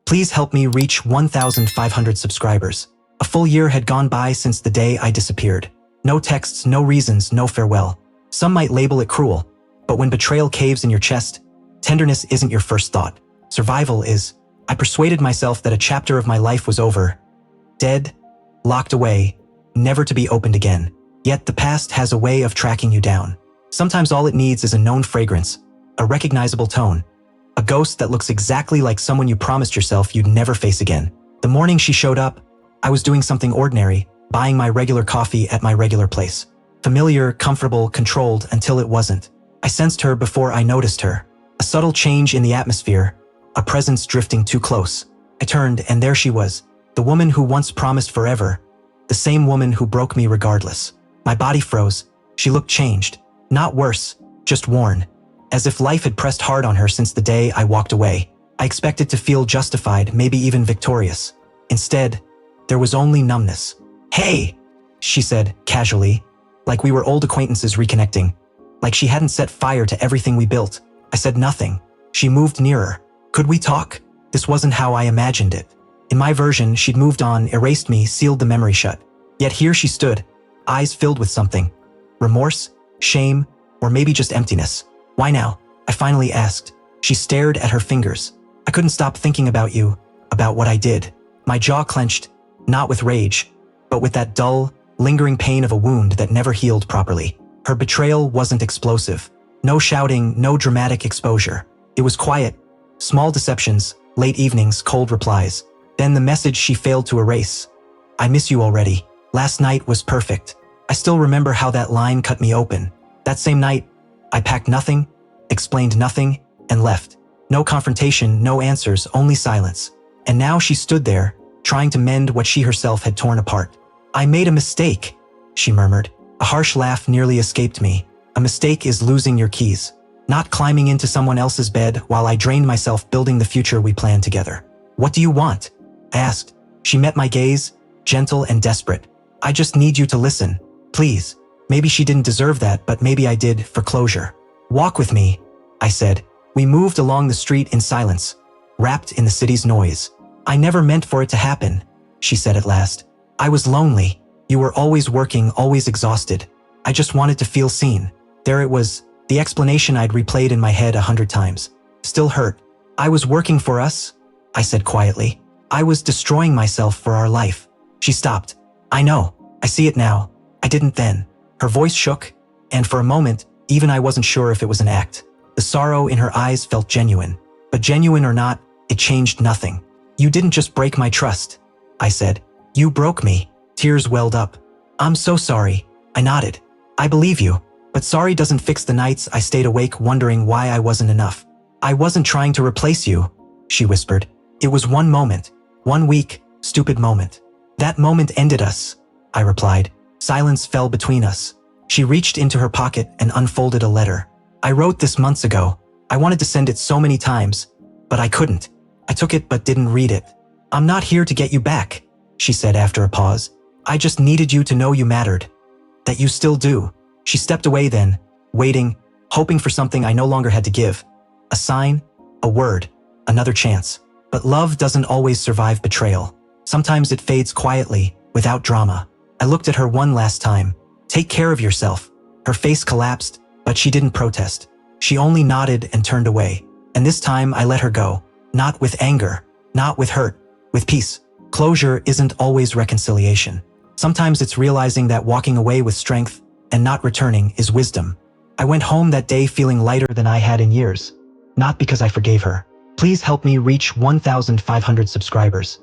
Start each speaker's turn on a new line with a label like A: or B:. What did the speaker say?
A: Please help me reach 1,500 subscribers. A full year had gone by since the day I disappeared. No texts, no reasons, no farewell. Some might label it cruel, but when betrayal caves in your chest, tenderness isn't your first thought. Survival is. I persuaded myself that a chapter of my life was over. Dead, locked away, never to be opened again. Yet the past has a way of tracking you down. Sometimes all it needs is a known fragrance, a recognizable tone, a ghost that looks exactly like someone you promised yourself you'd never face again. The morning she showed up, I was doing something ordinary, buying my regular coffee at my regular place. Familiar, comfortable, controlled until it wasn't. I sensed her before I noticed her. A subtle change in the atmosphere, a presence drifting too close. I turned and there she was, the woman who once promised forever, the same woman who broke me regardless. My body froze. She looked changed. Not worse, just worn. As if life had pressed hard on her since the day I walked away. I expected to feel justified, maybe even victorious. Instead, there was only numbness. "Hey," she said, casually, like we were old acquaintances reconnecting, like she hadn't set fire to everything we built. I said nothing. She moved nearer. Could we talk? This wasn't how I imagined it. In my version, she'd moved on, erased me, sealed the memory shut. Yet here she stood, eyes filled with something. Remorse? Shame? Or maybe just emptiness? "Why now?" I finally asked. She stared at her fingers. "I couldn't stop thinking about you, about what I did." My jaw clenched, not with rage, but with that dull, lingering pain of a wound that never healed properly. Her betrayal wasn't explosive. No shouting, no dramatic exposure. It was quiet, small deceptions, late evenings, cold replies. Then the message she failed to erase. "I miss you already. Last night was perfect." I still remember how that line cut me open. That same night, I packed nothing, explained nothing, and left. No confrontation, no answers, only silence. And now she stood there, trying to mend what she herself had torn apart. "I made a mistake," she murmured. A harsh laugh nearly escaped me. "A mistake is losing your keys, not climbing into someone else's bed while I drained myself building the future we planned together." "What do you want?" I asked. She met my gaze, gentle and desperate. "I just need you to listen, please." Maybe she didn't deserve that, but maybe I did, for closure. "Walk with me," I said. We moved along the street in silence, wrapped in the city's noise. "I never meant for it to happen," she said at last. "I was lonely. You were always working, always exhausted. I just wanted to feel seen." There it was, the explanation I'd replayed in my head 100 times. Still hurt. "I was working for us," I said quietly. "I was destroying myself for our life." She stopped. "I know. I see it now. I didn't then." Her voice shook, and for a moment, even I wasn't sure if it was an act. The sorrow in her eyes felt genuine. But genuine or not, it changed nothing. "You didn't just break my trust," I said. "You broke me." Tears welled up. "I'm so sorry," I nodded. "I believe you, but sorry doesn't fix the nights I stayed awake wondering why I wasn't enough." "I wasn't trying to replace you," she whispered. "It was one moment, one weak, stupid moment. That moment ended us," I replied. Silence fell between us. She reached into her pocket and unfolded a letter. "I wrote this months ago. I wanted to send it so many times, but I couldn't. I took it but didn't read it." "I'm not here to get you back," she said after a pause. "I just needed you to know you mattered. That you still do." She stepped away then, waiting, hoping for something I no longer had to give. A sign, a word, another chance. But love doesn't always survive betrayal. Sometimes it fades quietly, without drama. I looked at her one last time. "Take care of yourself." Her face collapsed, but she didn't protest. She only nodded and turned away. And this time I let her go. Not with anger, not with hurt, with peace. Closure isn't always reconciliation. Sometimes it's realizing that walking away with strength and not returning is wisdom. I went home that day feeling lighter than I had in years. Not because I forgave her. Please help me reach 1,500 subscribers.